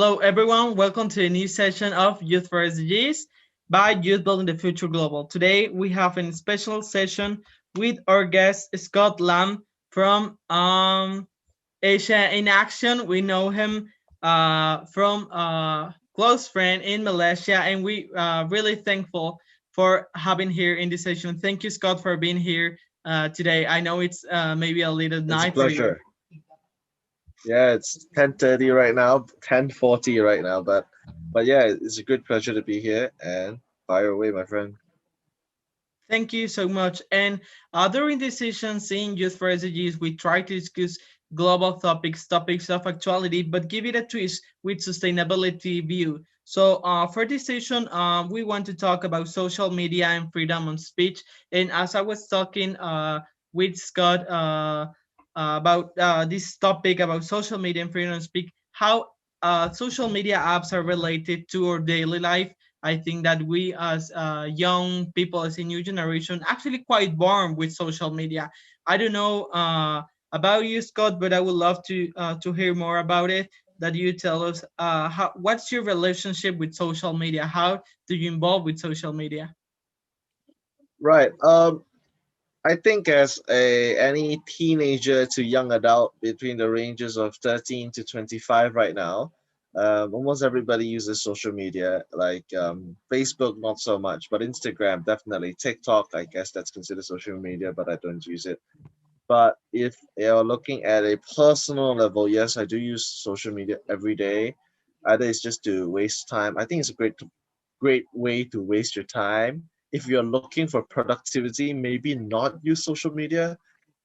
Hello, everyone. Welcome to a new session of Youth4SDGS by Youth Building the Future Global. Today, we have a special session with our guest, Scott Lamb from Asia in Action. We know him from close friend in Malaysia, and we really thankful for having here in this session. Thank you, Scott, for being here today. I know it's maybe a little It's a night for you. pleasure. Yeah, it's 10:30 right now, 10:40 right now, but yeah, it's a good pleasure to be here and fire away, my friend. Thank you so much. And during this session, in Youth for SDGs, we try to discuss global topics of actuality, but give it a twist with sustainability view. So for this session, we want to talk about social media and freedom of speech. And as I was talking with Scott about this topic about social media and freedom of speech, how social media apps are related to our daily life. I think that we as young people, as a new generation, actually quite warm with social media. I don't know about you, Scott, but I would love to hear more about it. That you tell us what's your relationship with social media? How do you involve with social media? Right. I think as a any teenager to young adult between the ranges of 13 to 25 right now, almost everybody uses social media. Like Facebook, not so much, but Instagram definitely. TikTok, I guess that's considered social media, but I don't use it. But if you're looking at a personal level, yes, I do use social media every day. Either it's just to waste time. I think it's a great way to waste your time. If you're looking for productivity, maybe not use social media.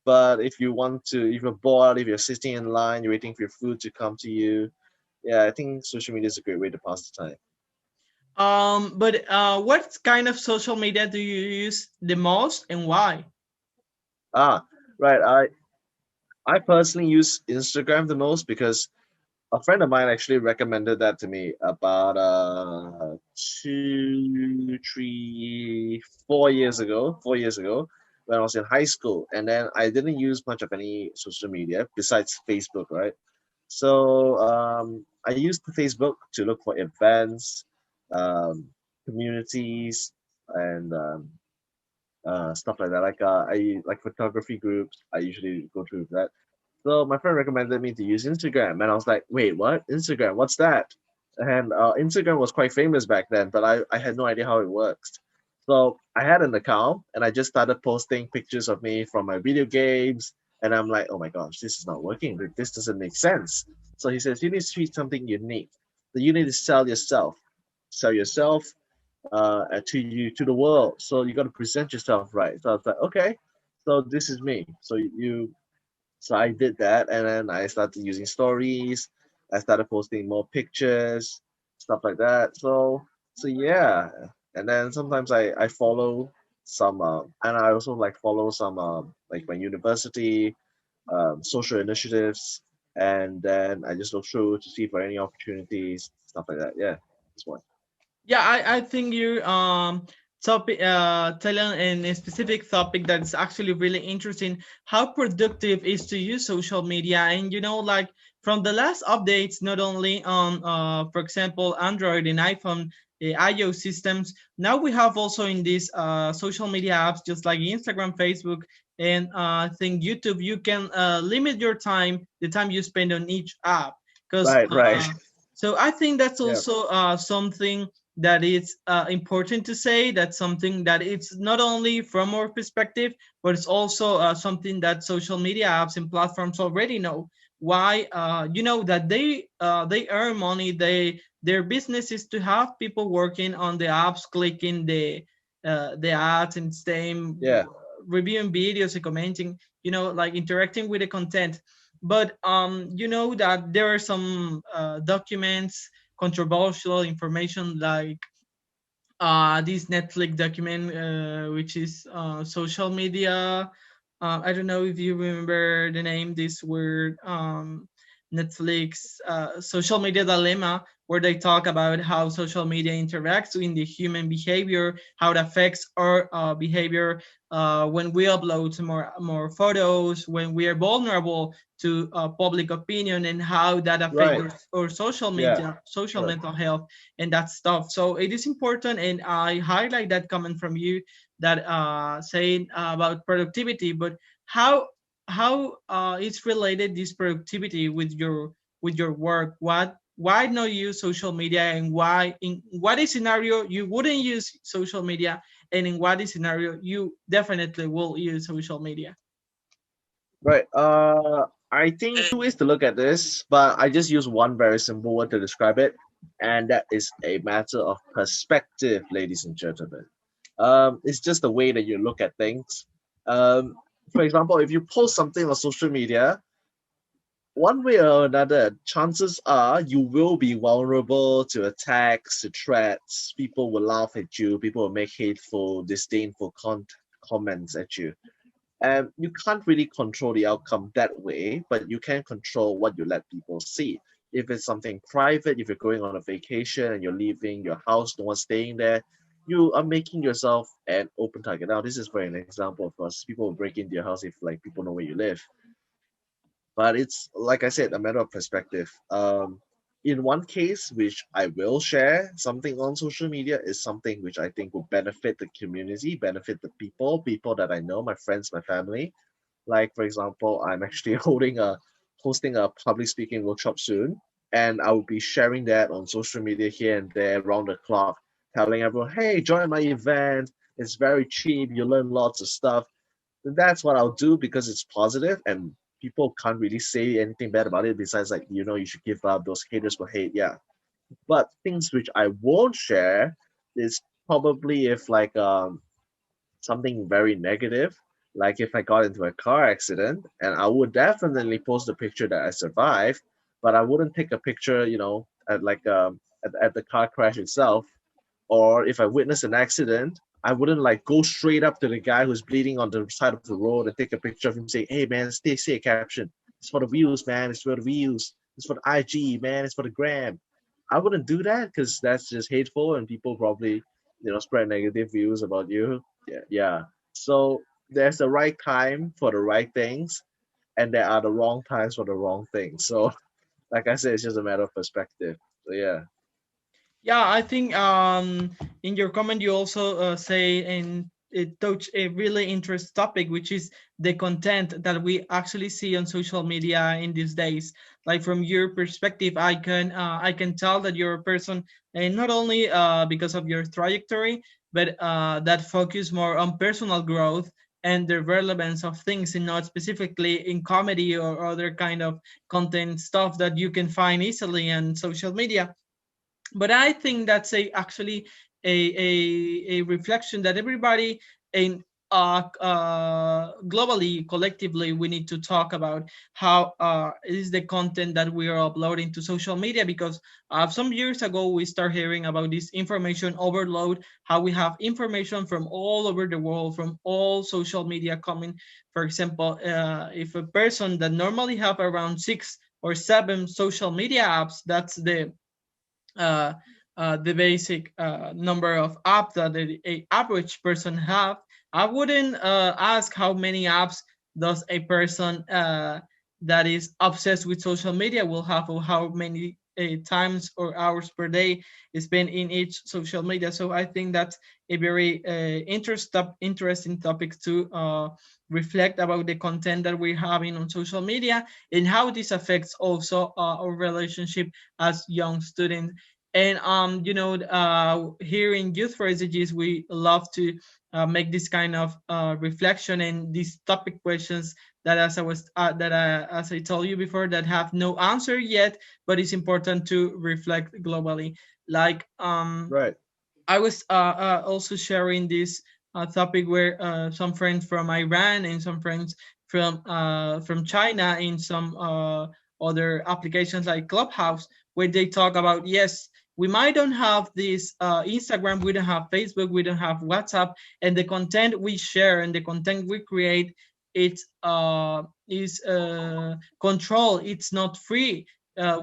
But if you want to, if you're bored, if you're sitting in line, you're waiting for your food to come to you, yeah, I think social media is a great way to pass the time. But what kind of social media do you use the most and why? Ah, right. I personally use Instagram the most because a friend of mine actually recommended that to me about 4 years ago. 4 years ago, when I was in high school, and then I didn't use much of any social media besides Facebook, right? So I used Facebook to look for events, um, communities, and stuff like that. Like I like photography groups. I usually go through that. So my friend recommended me to use Instagram, and I was like, "Wait, what? Instagram? What's that?" And Instagram was quite famous back then, but I had no idea how it works. So I had an account, and I just started posting pictures of me from my video games, and I'm like, "Oh my gosh, this is not working. This doesn't make sense." So he says, "You need to treat something unique. So you need to sell yourself to you to the world. So you got to present yourself right." So I was like, "Okay, so this is me. So I did that, and then I started using stories. I started posting more pictures, stuff like that. So yeah, and then sometimes I follow some, and I also like follow some like my university social initiatives, and then I just look through to see for any opportunities, stuff like that. Yeah, that's why. Yeah, I think you topic telling in a specific topic that's actually really interesting. How productive is to use social media, and like from the last updates, not only on for example Android and iPhone. iOS systems. Now we have also in these social media apps, just like Instagram, Facebook, and I think YouTube. You can limit your time, the time you spend on each app, because Right, right. so I think that's Yeah, also something that is important to say. That's something that it's not only from our perspective, but it's also something that social media apps and platforms already know. Why? That they earn money. Their business is to have people working on the apps, clicking the ads and staying yeah. reviewing videos and commenting. Like interacting with the content. But that there are some documents, controversial information, like this Netflix document, which is social media. I don't know if you remember the name. This word, Netflix social media dilemma, where they talk about how social media interacts in the human behavior, how it affects our behavior when we upload more photos, when we are vulnerable to public opinion, and how that affects Right. our social Yeah. media, social Sure. mental health, and that stuff. So it is important, and I highlight that comment from you that saying about productivity, but how it's related this productivity with your work. Why not use social media, and why in what is scenario you wouldn't use social media, and in what is scenario you definitely will use social media? Right. I think two ways to look at this, but I just use one very simple word to describe it, and that is a matter of perspective, ladies and gentlemen. It's just the way that you look at things. Um, for example, if you post something on social media, one way or another, chances are you will be vulnerable to attacks, to threats. People will laugh at you. People will make hateful, disdainful comments at you. And you can't really control the outcome that way, but you can control what you let people see. If it's something private, if you're going on a vacation and you're leaving your house, no one's staying there, you are making yourself an open target. Now, this is for an example, of course. People will break into your house if like people know where you live. But it's like I said, a matter of perspective. In one case, which I will share something on social media, is something which I think will benefit the community, benefit the people that I know, my friends, my family. Like for example, I'm actually hosting a public speaking workshop soon, and I will be sharing that on social media here and there around the clock, telling everyone, "Hey, join my event. It's very cheap. You learn lots of stuff." That's what I'll do because it's positive and people can't really say anything bad about it besides like you should give up, those haters will hate. Yeah, but things which I won't share is probably if like something very negative, like if I got into a car accident, and I would definitely post a picture that I survived, but I wouldn't take a picture, at like at the car crash itself. Or if I witness an accident, I wouldn't like go straight up to the guy who's bleeding on the side of the road and take a picture of him saying, "Hey man, say a caption. It's for the views, man. It's for the views. It's for the IG, man. It's for the gram." I wouldn't do that because that's just hateful and people probably, spread negative views about you. Yeah, yeah. So there's the right time for the right things, and there are the wrong times for the wrong things. So, like I said, it's just a matter of perspective. So yeah. Yeah, I think in your comment you also say and it touch a really interesting topic, which is the content that we actually see on social media in these days. Like from your perspective, I can tell that you're a person, and not only because of your trajectory, but that focus more on personal growth and the relevance of things, and not specifically in comedy or other kind of content stuff that you can find easily on social media. But I think that's actually a reflection that everybody in globally, collectively, we need to talk about how is the content that we are uploading to social media, because some years ago we start hearing about this information overload, how we have information from all over the world, from all social media coming. For example, if a person that normally have around 6 or 7 social media apps, that's uh, the basic number of apps that a average person have. I wouldn't ask how many apps does a person that is obsessed with social media will have, or how many times or hours per day is spent in each social media. So I think that's a very interesting topic to reflect about the content that we're having on social media, and how this affects also our relationship as young students. And here in Youth4SDGs, we love to make this kind of reflection and these topic questions that, as I told you before, that have no answer yet, but it's important to reflect globally. Like Right. I was also sharing this topic where some friends from Iran and some friends from China in some other applications like Clubhouse, where they talk about, yes, we might don't have this Instagram, we don't have Facebook, we don't have WhatsApp, and the content we share and the content we create, it's is control. It's not free.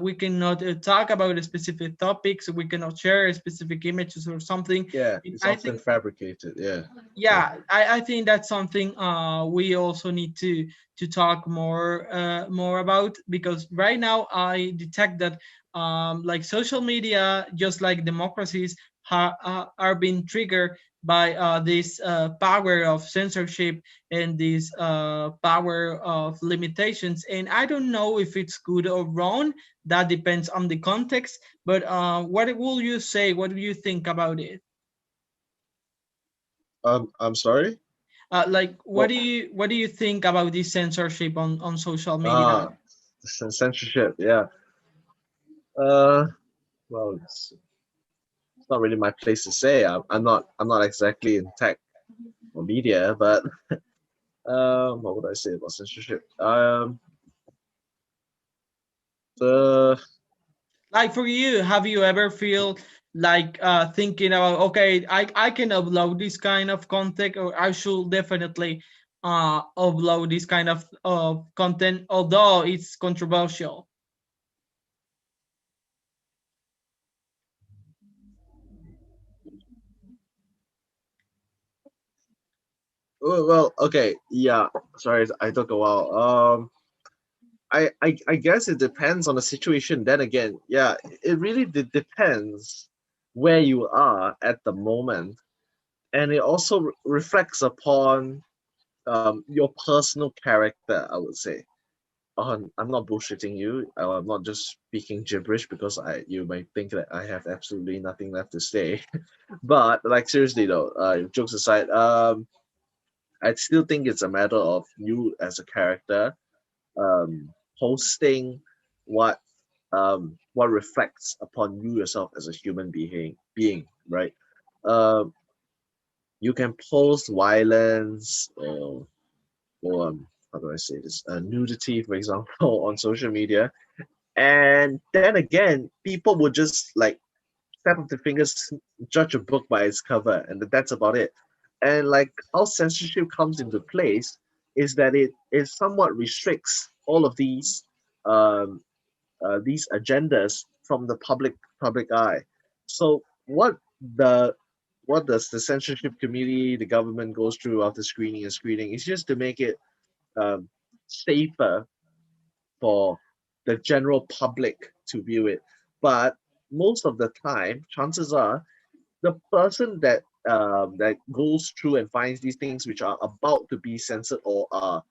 we cannot talk about specific topics. We cannot share specific images or something. Yeah, And it's I often think, fabricated. Yeah. Yeah. yeah, I think that's something we also need to talk more about, because right now I detect that like social media, just like democracies, are being triggered by this power of censorship and this power of limitations. And I don't know if it's good or wrong. That depends on the context. But what will you say? What do you think about it? I'm sorry. Like, Well, what do you think about this censorship on social media? ah, censorship. Yeah. Uh, well, it's not really my place to say. I'm not exactly in tech or media, but what would I say about censorship? The Like for you, have you ever feel like thinking about, okay, I can upload this kind of content, or I should definitely upload this kind of content, although it's controversial? well, okay, yeah. Sorry, I took a while. I guess it depends on the situation. Then again, yeah, it really depends where you are at the moment, and it also reflects upon your personal character. I would say. I'm not bullshitting you. I'm not just speaking gibberish because I you might think that I have absolutely nothing left to say. But like seriously though, jokes aside, I still think it's a matter of you as a character posting what what reflects upon you yourself as a human being, right? Um, you can post violence or how do I say this? Nudity, for example, on social media, and then again, people would just like snap of the fingers, judge a book by its cover, and that's about it. And like how censorship comes into place is that it somewhat restricts all of um, these agendas from the public eye. So the what does the censorship committee, the government goes through after screening and screening is just to make it um, safer for the general public to view it. But most of the time, chances are the person that goes through and finds these things which are about to be censored or are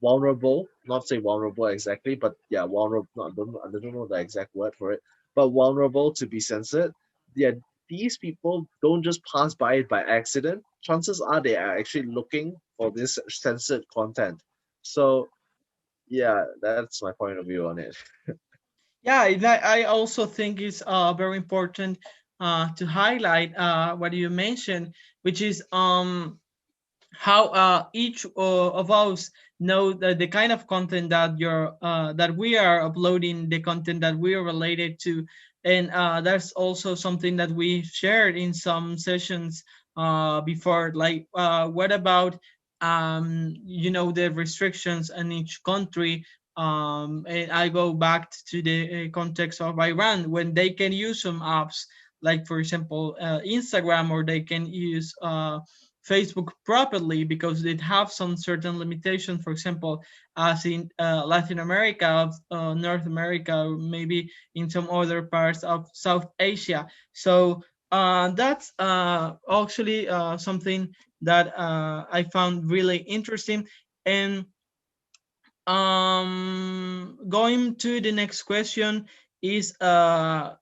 vulnerable, not say vulnerable exactly, but yeah, vulnerable. No, I don't know the exact word for it, but vulnerable to be censored. Yeah, these people don't just pass by it by accident. Chances are they are actually looking for this censored content. So yeah, that's my point of view on it. Yeah, I also think it's very important to highlight what you mentioned, which is how each of us know the kind of content that that we are uploading, the content that we are related to. And that's also something that we shared in some sessions before, like what about the restrictions in each country. And I go back to the context of Iran, when they can use some apps, like for example Instagram, or they can use Facebook properly, because they have some certain limitations. For example, as in Latin America, North America, maybe in some other parts of South Asia. So that's actually something that I found really interesting. And going to the next question is do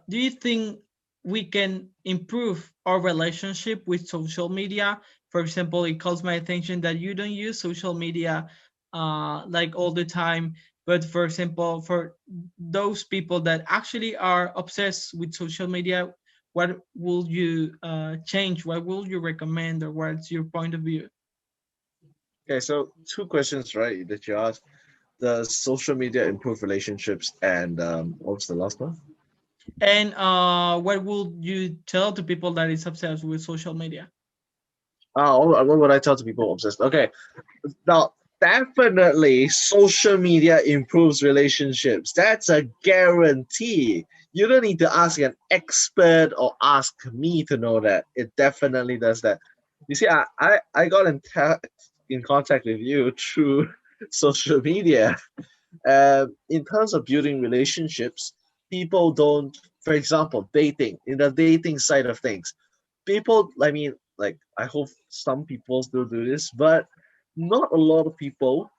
you think we can improve our relationship with social media? For example, it calls my attention that you don't use social media like all the time. But for example, for those people that actually are obsessed with social media, what will you change? What will you recommend, or what's your point of view? Okay, so two questions, right, that you asked. Does social media improve relationships? And what was the last one? And what will you tell to people that is obsessed with social media? What would I tell to people obsessed? Okay, now Definitely, social media improves relationships. That's a guarantee. You don't need to ask an expert or ask me to know that. It definitely does that. You see, I got in contact with you through social media. In terms of building relationships, people don't, for example, dating, in the dating side of things, people, I mean, like, I hope some people still do this, but not a lot of people,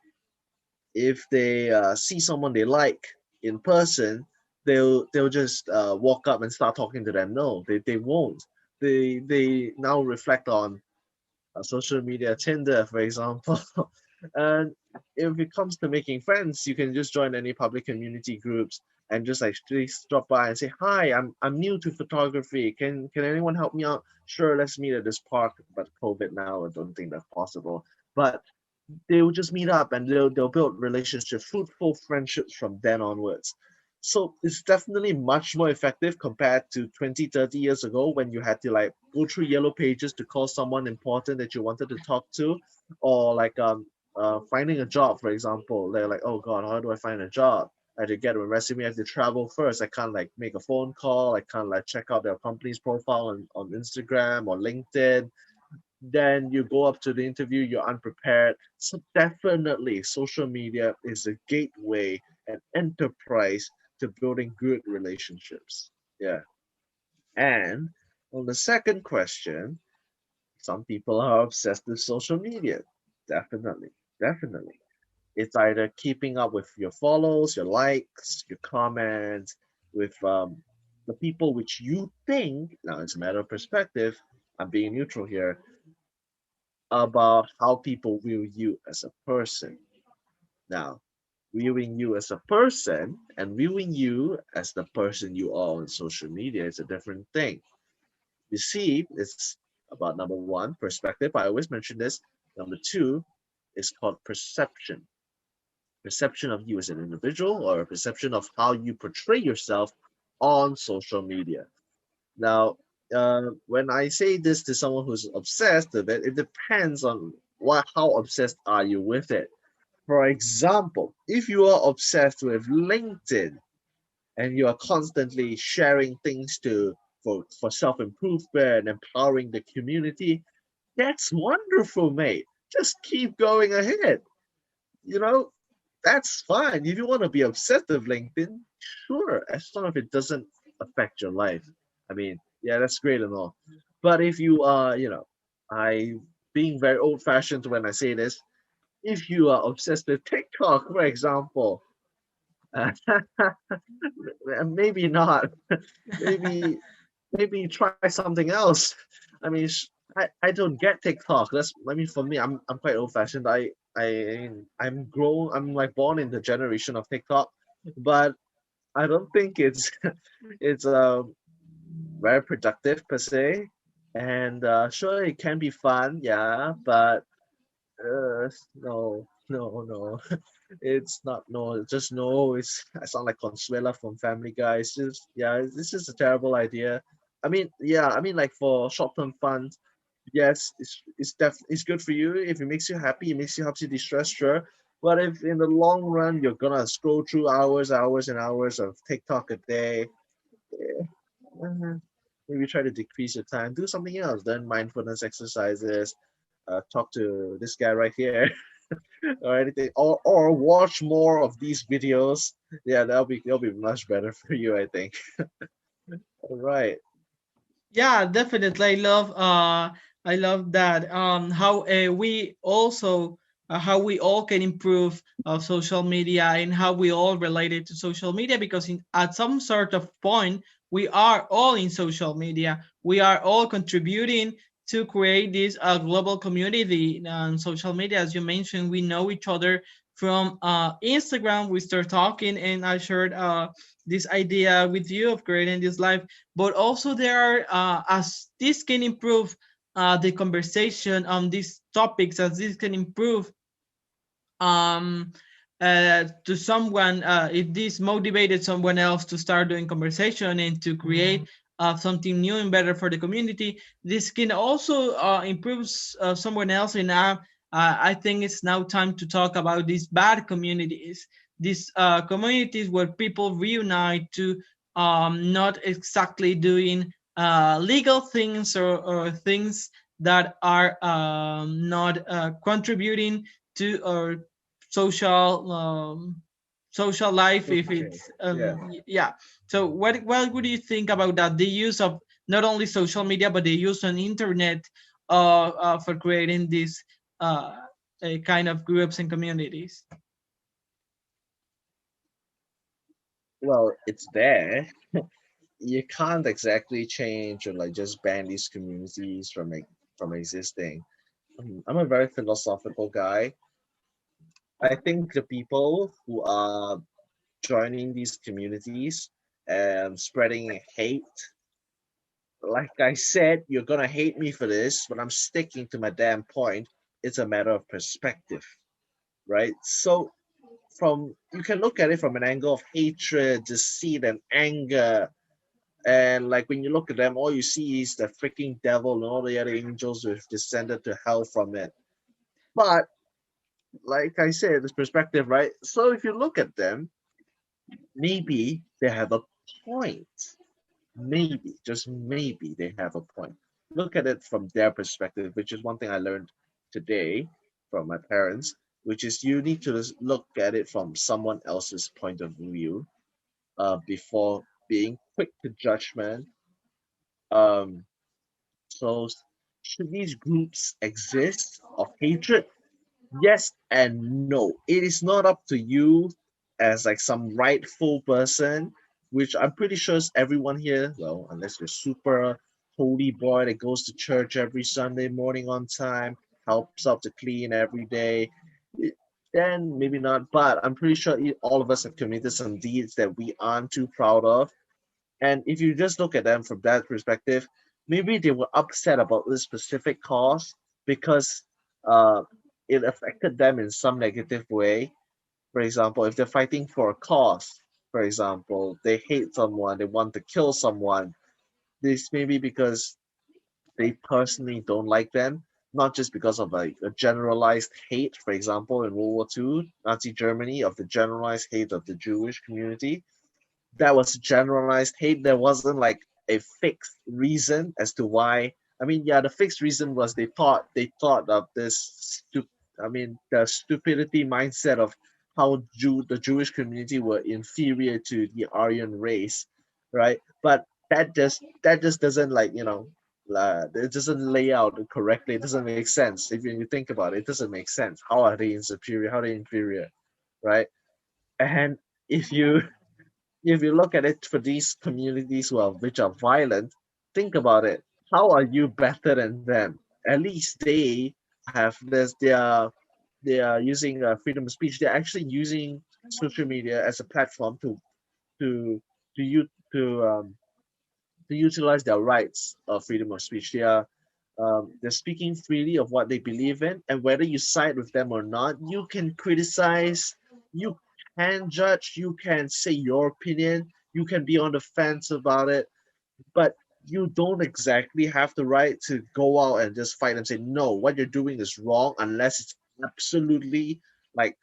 if they see someone they like in person, they'll just walk up and start talking to them. No, they won't. They now reflect on social media, Tinder, for example. And if it comes to making friends, you can just join any public community groups and just like please drop by and say, "Hi, I'm new to photography. Can anyone help me out? Sure, let's meet at this park." But COVID now, I don't think that's possible. But they will just meet up and they'll build relationships, fruitful friendships from then onwards. So it's definitely much more effective compared to 20, 30 years ago when you had to like go through yellow pages to call someone important that you wanted to talk to, or like finding a job, for example. They're like, oh God, how do I find a job? I had to get a resume, I have to travel first. I can't like make a phone call, I can't like check out their company's profile on Instagram or LinkedIn. Then you go up to the interview, you're unprepared. So definitely social media is a gateway, an enterprise to building good relationships. Yeah. And on the second question, some people are obsessed with social media. Definitely. Definitely. It's either keeping up with your follows, your likes, your comments, with the people which you think, now it's a matter of perspective, I'm being neutral here, about how people view you as a person. Now, viewing you as a person and viewing you as the person you are on social media is a different thing. You see, it's about number one, perspective. I always mention this. Number two is called perception. Perception of you as an individual or a perception of how you portray yourself on social media. Now, when I say this to someone who's obsessed with it, it depends on how obsessed are you with it. For example, if you are obsessed with LinkedIn and you are constantly sharing things for self-improvement and empowering the community, that's wonderful, mate. Just keep going ahead. You know, that's fine. If you want to be obsessed with LinkedIn, sure, as long as it doesn't affect your life. I mean, yeah, that's great and all. But if you are, I being very old fashioned when I say this, if you are obsessed with TikTok, for example, maybe not. maybe maybe try something else. I mean, I don't get TikTok. I mean, for me, I'm quite old fashioned. I'm grown. I'm like born in the generation of TikTok, but I don't think it's very productive per se. And sure, it can be fun, yeah, but no, no, no. It's not no. It's just no. I sound like Consuela from Family Guy. It's just yeah. This is a terrible idea. I mean, yeah. I mean, like for short-term fun, yes, it's good for you if it makes you happy. It makes you helps you distress, sure. But if in the long run you're gonna scroll through hours and hours of TikTok a day, eh, maybe try to decrease your time. Do something else. Then mindfulness exercises. Talk to this guy right here. Or anything, or watch more of these videos. Yeah, that'll be much better for you, I think. All right. Yeah, definitely. I love that. How we also how we all can improve social media and how we all related to social media because at some sort of point we are all in social media. We are all contributing to create this global community on social media. As you mentioned, we know each other from Instagram. We start talking, and I shared this idea with you of creating this live, but also there are as this can improve the conversation on these topics, as this can improve um, to someone, if this motivated someone else to start doing conversation and to create something new and better for the community, this can also improve someone else in I think it's now time to talk about these bad communities, these communities where people reunite to not exactly doing legal things, or things that are not contributing to our social social life, if Okay. it's Yeah. yeah. So what would you think about that, the use of not only social media but the use on internet for creating these uh, kind of groups and communities? Well, it's there. You can't exactly change or like just ban these communities from existing. I'm a very philosophical guy. I think the people who are joining these communities and spreading hate, like I said, you're gonna hate me for this, but I'm sticking to my damn point. It's a matter of perspective, right? So from you can look at it from an angle of hatred, deceit, and anger. And like when you look at them, all you see is the freaking devil and all the other angels who have descended to hell from it. But like I said, this perspective, right? So if you look at them, maybe they have a point. Maybe, just maybe they have a point. Look at it from their perspective, which is one thing I learned today from my parents, which is you need to look at it from someone else's point of view before being quick to judgment. Um, so, should these groups exist of hatred? Yes and no. It is not up to you as like some rightful person, which I'm pretty sure is everyone here. Well, unless you're super holy boy that goes to church every Sunday morning on time, helps out to clean every day, then maybe not. But I'm pretty sure all of us have committed some deeds that we aren't too proud of. And if you just look at them from that perspective, maybe they were upset about this specific cause because uh, it affected them in some negative way. For example, if they're fighting for a cause, for example, they hate someone, they want to kill someone, this may be because they personally don't like them, not just because of like a generalized hate. For example, in World War II, Nazi Germany, of the generalized hate of the Jewish community, that was generalized hate. There wasn't like a fixed reason as to why. I mean, yeah, the fixed reason was they thought of the stupidity mindset of how the Jewish community were inferior to the Aryan race, right? But that just doesn't it doesn't lay out correctly. It doesn't make sense if you think about it. It doesn't make sense. How are they superior? How are they inferior, right? And if you if you look at it for these communities which are violent, think about it. How are you better than them? At least they are using freedom of speech. They're actually using social media as a platform to to you to utilize their rights of freedom of speech. They're speaking freely of what they believe in, and whether you side with them or not, you can criticize, you can judge, you can say your opinion, you can be on the fence about it, but you don't exactly have the right to go out and just fight and say no, what you're doing is wrong, unless it's absolutely like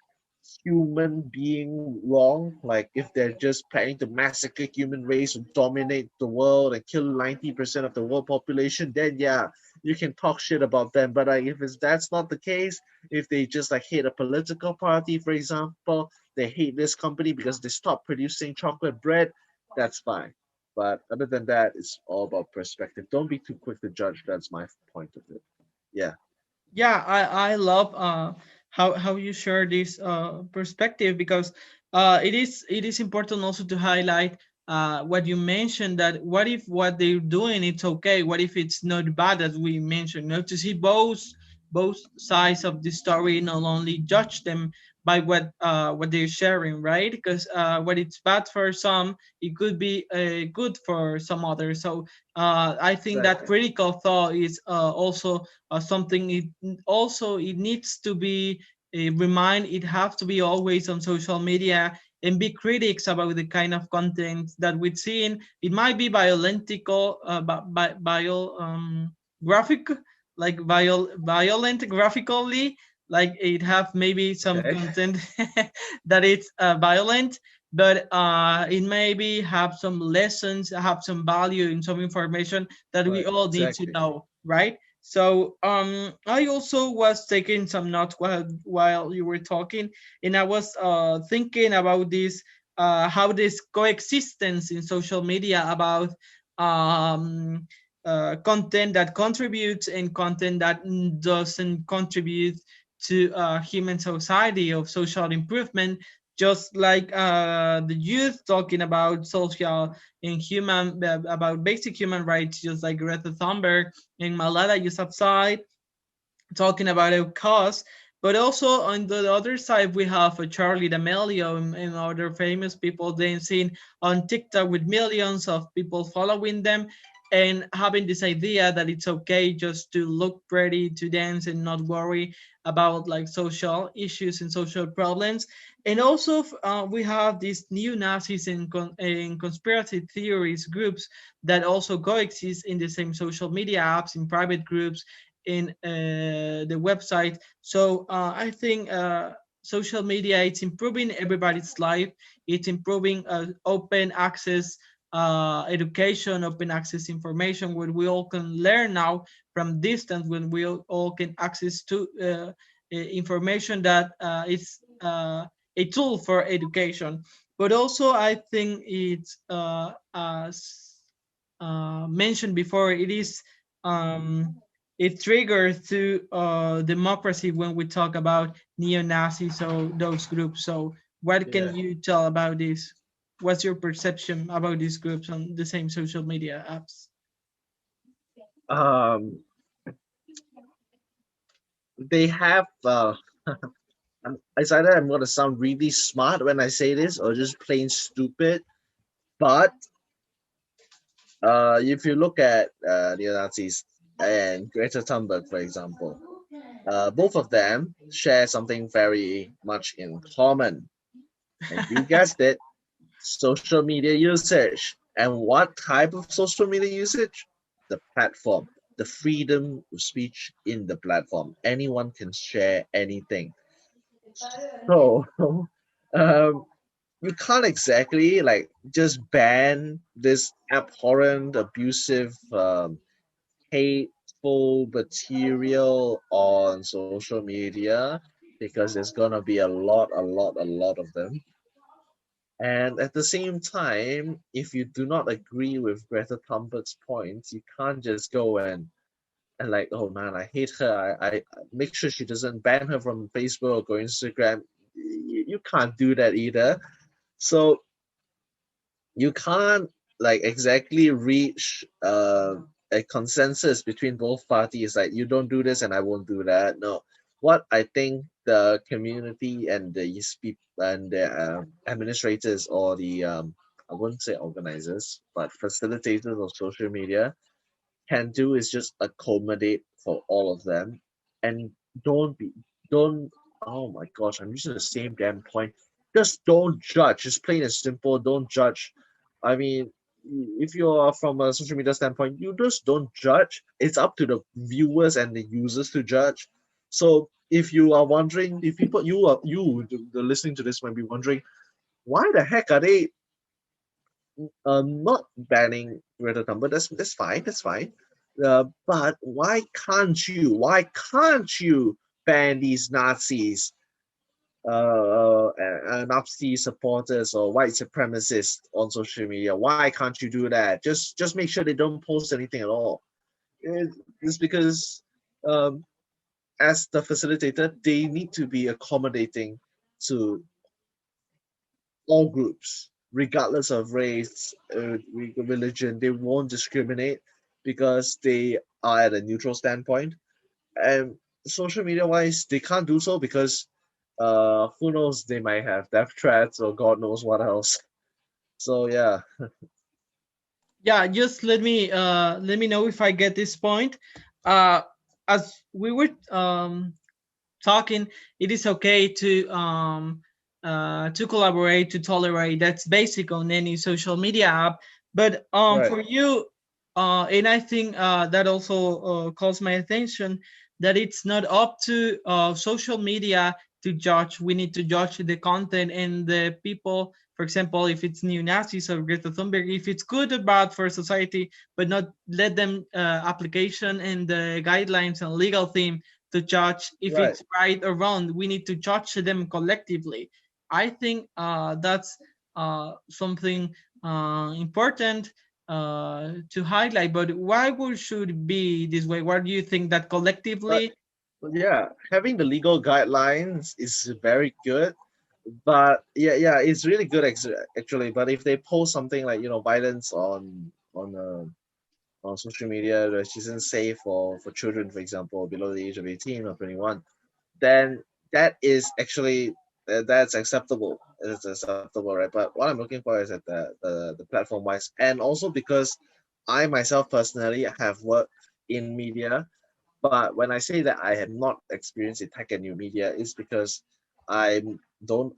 human being wrong. Like if they're just planning to massacre human race and dominate the world and kill 90% of the world population, then yeah, you can talk shit about them. But if that's not the case, if they just like hate a political party, for example, they hate this company because they stopped producing chocolate bread, that's fine. But other than that, it's all about perspective. Don't be too quick to judge. That's my point of it. Yeah. Yeah, I love how you share this perspective, because it is important also to highlight what you mentioned, that what if what they're doing it's okay, what if it's not bad, as we mentioned, to see both sides of the story, not only judge them by what they're sharing, right? Because what it's bad for some, it could be good for some others. So I think that Exactly. critical thought is also something. It needs to be remind, it have to be always on social media, and be critics about the kind of content that we've seen. It might be violentical, graphic, like violent graphically, like it have maybe some Okay. content that it's violent, but it maybe have some lessons, have some value in some information that we Right. all need to Exactly. know, right? So I also was taking some notes while you were talking, and I was thinking about this, how this coexistence in social media about um, content that contributes and content that doesn't contribute to human society of social improvement, just like the youth talking about social and human about basic human rights, just like Greta Thunberg and Malala Yousafzai talking about a cause. But also on the other side, we have Charlie D'Amelio and other famous people dancing on TikTok with millions of people following them and having this idea that it's okay just to look pretty, to dance, and not worry about like social issues and social problems. And also, we have these new Nazis and conspiracy theories groups that also coexist in the same social media apps, in private groups, in the website. So I think social media, it's improving everybody's life. It's improving open access education, open access information, where we all can learn now from distance, when we all can access to information that is a tool for education. But also, I think it's as mentioned before, it is um, it triggers to democracy when we talk about neo-Nazis or those groups. So what Yeah. can you tell about this? What's your perception about these groups on the same social media apps? Um, they have. It's either I'm gonna sound really smart when I say this, or just plain stupid. But if you look at neo Nazis and Greta Thunberg, for example, both of them share something very much in common, and you guessed it, social media usage. And what type of social media usage? The platform, the freedom of speech in the platform. Anyone can share anything. So, um, you can't exactly like just ban this abhorrent, abusive, hateful material on social media because there's gonna be a lot of them. And at the same time, if you do not agree with Greta Thunberg's points, you can't just go and like, oh man, I hate her. I make sure she doesn't ban her from Facebook or Instagram. You can't do that either. So you can't like exactly reach a consensus between both parties. Like you don't do this and I won't do that. No, what I think the community and the people and the administrators or the I wouldn't say organizers but facilitators of social media can do is just accommodate for all of them and don't be don't oh my gosh, I'm using the same damn point. Just don't judge. Just plain and simple, don't judge. I mean, if you're from a social media standpoint, you just don't judge. It's up to the viewers and the users to judge. So if you are wondering, if people you are you the listening to this might be wondering, why the heck are they not banning Greta Thunberg? That's fine. That's fine. But why can't you? Why can't you ban these Nazis, Nazi supporters, or white supremacists on social media? Why can't you do that? Just make sure they don't post anything at all. It's because um, as the facilitator, they need to be accommodating to all groups, regardless of race, religion. They won't discriminate because they are at a neutral standpoint. And social media wise, they can't do so because who knows, they might have death threats or God knows what else. So yeah, Yeah, just let me know if I get this point. Uh, as we were talking, it is okay to collaborate, to tolerate. That's basic on any social media app. But right. for you, and I think that also calls my attention, that it's not up to social media to judge. We need to judge the content and the people. For example, if it's new Nazis or Greta Thunberg, if it's good or bad for society, but not let them application and the guidelines and legal theme to judge if Right. it's right or wrong. We need to judge them collectively. I think that's something important to highlight. But why would should be this way? Why do you think that But collectively? yeah, having the legal guidelines is very good. But yeah, it's really good actually. But if they post something like violence on social media that isn't safe for children, for example, below the age of 18 or 21, then that is actually that's acceptable. It's acceptable, right? But what I'm looking for is at the platform wise, and also because I myself personally have worked in media, but when I say that I have not experienced in tech and new media, it's because I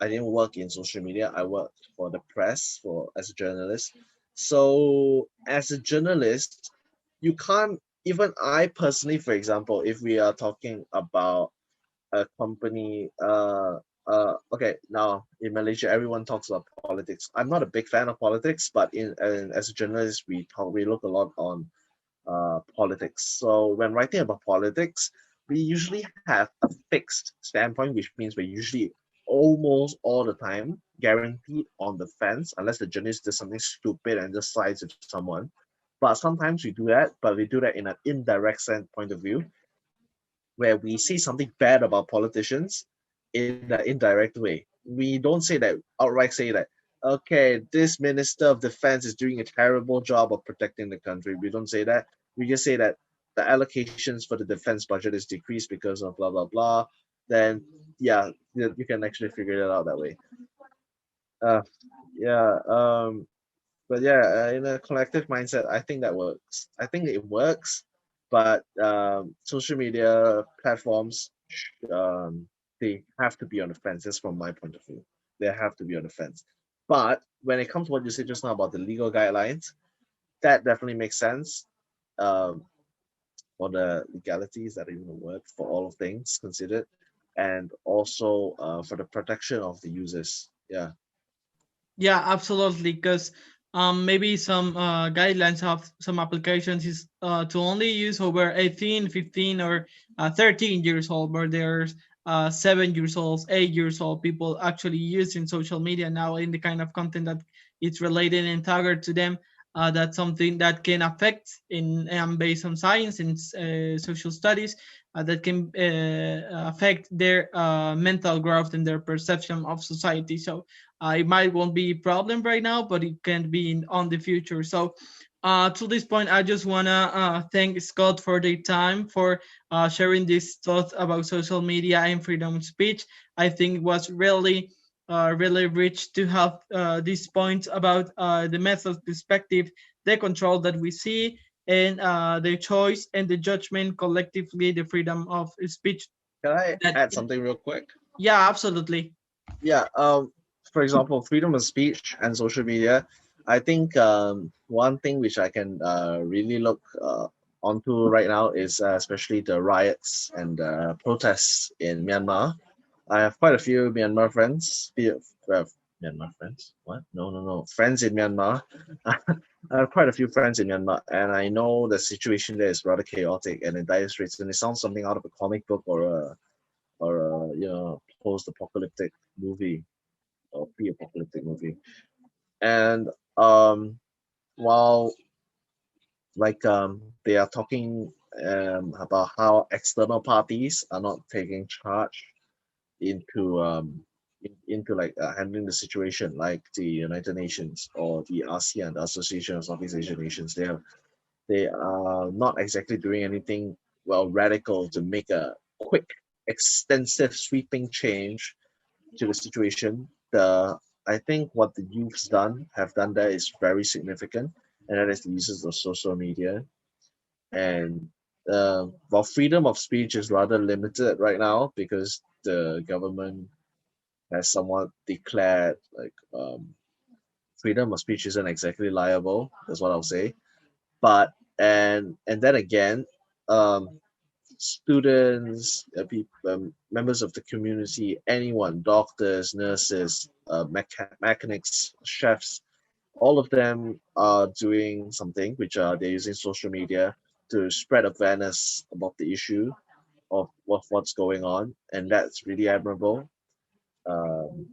I didn't work in social media. I worked for the press for as a journalist. So as a journalist, you can't even I personally, for example, if we are talking about a company, okay, now in Malaysia, everyone talks about politics. I'm not a big fan of politics, but as a journalist, we look a lot on politics. So when writing about politics, we usually have a fixed standpoint, which means we're usually almost all the time guaranteed on the fence, unless the journalist does something stupid and just sides with someone. But sometimes we do that, but we do that in an indirect point of view, where we say something bad about politicians in an indirect way. We don't say that outright say that, okay, this minister of defense is doing a terrible job of protecting the country. We don't say that. We just say that the allocations for the defense budget is decreased because of blah blah blah. Then yeah, you can actually figure it out that way. Uh, yeah. But yeah, in a collective mindset, I think that works. I think it works, but social media platforms, they have to be on the fence. That's from my point of view. They have to be on the fence. But when it comes to what you said just now about the legal guidelines, that definitely makes sense. Um, for the legalities that even word for all of things considered, and also for the protection of the users. Yeah. Yeah, absolutely. Because maybe some guidelines have some applications is to only use over 18, 15, or 13 years old, but there's 7 years old, 8 years old people actually using social media now in the kind of content that it's related and targeted to them. That's something that can affect in based on science and social studies that can affect their mental growth and their perception of society. So it might won't be a problem right now, but it can be on the future. So to this point, I just wanna thank Scott for the time for sharing this thoughts about social media and freedom of speech. I think it was really rich to have these points about the method perspective, the control that we see, and the choice and the judgment collectively, the freedom of speech. Can I That add something real quick? yeah, absolutely. Yeah. For example, freedom of speech and social media. I think one thing which I can really look onto right now is especially the riots and protests in Myanmar. I have quite a few Myanmar friends. Myanmar friends? What? No, no, no. Friends in Myanmar. I have quite a few friends in Myanmar, and I know the situation there is rather chaotic and in dire straits. And it sounds something out of a comic book or a post-apocalyptic movie or pre-apocalyptic movie. And while they are talking about how external parties are not taking charge into into handling the situation, like the United Nations or the ASEAN, the Association of Southeast Asian Nations. They are not exactly doing anything radical to make a quick, extensive, sweeping change to the situation. I think what the youths have done there is very significant, and that is the uses of social media. And while freedom of speech is rather limited right now because the government has somewhat declared freedom of speech isn't exactly liable. That's what I'll say. But and then again, um, students, members of the community, anyone, doctors, nurses, mechanics, chefs, all of them are doing something which they're using social media to spread awareness about the issue of what's going on, and that's really admirable. Um,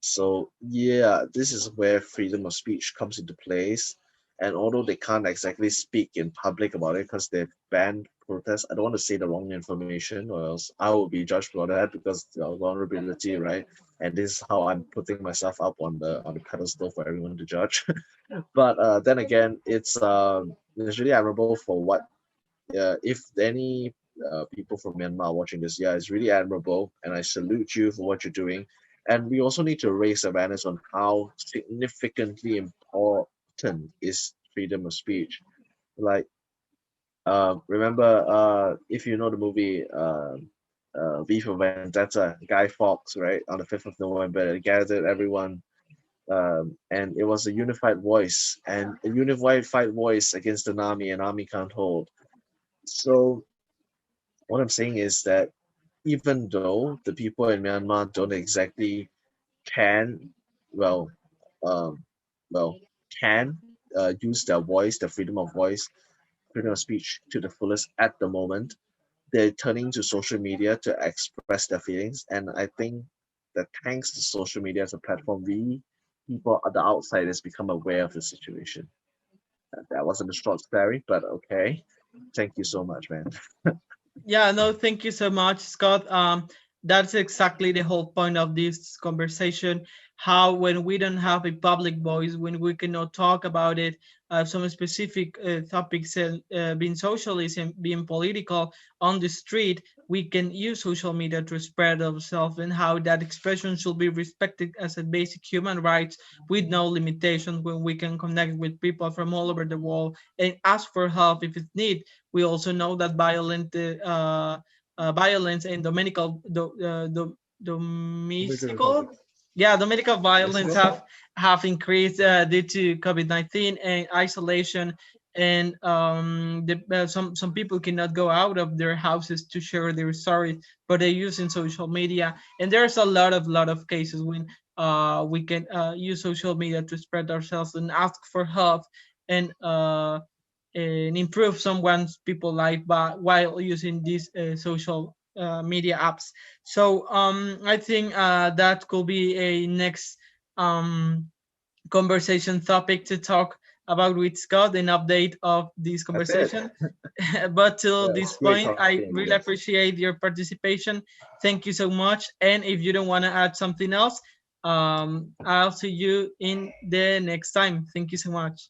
so yeah, this is where freedom of speech comes into place. And although they can't exactly speak in public about it because they've banned protests, I don't want to say the wrong information or else I will be judged for that because vulnerability, right? And this is how I'm putting myself up on the pedestal for everyone to judge. But then again, it's really admirable for what if any people from Myanmar are watching this, yeah, it's really admirable, and I salute you for what you're doing. And we also need to raise awareness on how significantly important is freedom of speech. Like, remember, if you know the movie V for Vendetta, Guy Fawkes, right, on the 5th of November, it gathered everyone, and it was a unified voice, and a unified voice against an army can't hold. So what I'm saying is that even though the people in Myanmar don't exactly can, well, um, well, can use their voice, their freedom of speech to the fullest at the moment, they're turning to social media to express their feelings. And I think that thanks to social media as a platform, we people at the outsiders become aware of the situation. That wasn't a short story, but okay. Thank you so much, man. Yeah, no, thank you so much, Scott. That's exactly the whole point of this conversation. How, when we don't have a public voice, when we cannot talk about it, some specific topics, being socialism, being political on the street, we can use social media to spread ourselves, and how that expression should be respected as a basic human rights with no limitations, when we can connect with people from all over the world and ask for help if it's need. We also know that violence and domestical, yeah, domestic violence have increased due to COVID-19 and isolation, and some people cannot go out of their houses to share their stories, but they're using social media, and there's a lot of cases when we can use social media to spread ourselves and ask for help, and improve someone's people life while using these social media apps. So I think that could be a next um, conversation topic to talk about with Scott, an update of this That's it. conversation. But till Yeah, this it's great point, talking I to you really guys. appreciate your participation. Thank you so much. And if you don't want to add something else, I'll see you in the next time. Thank you so much.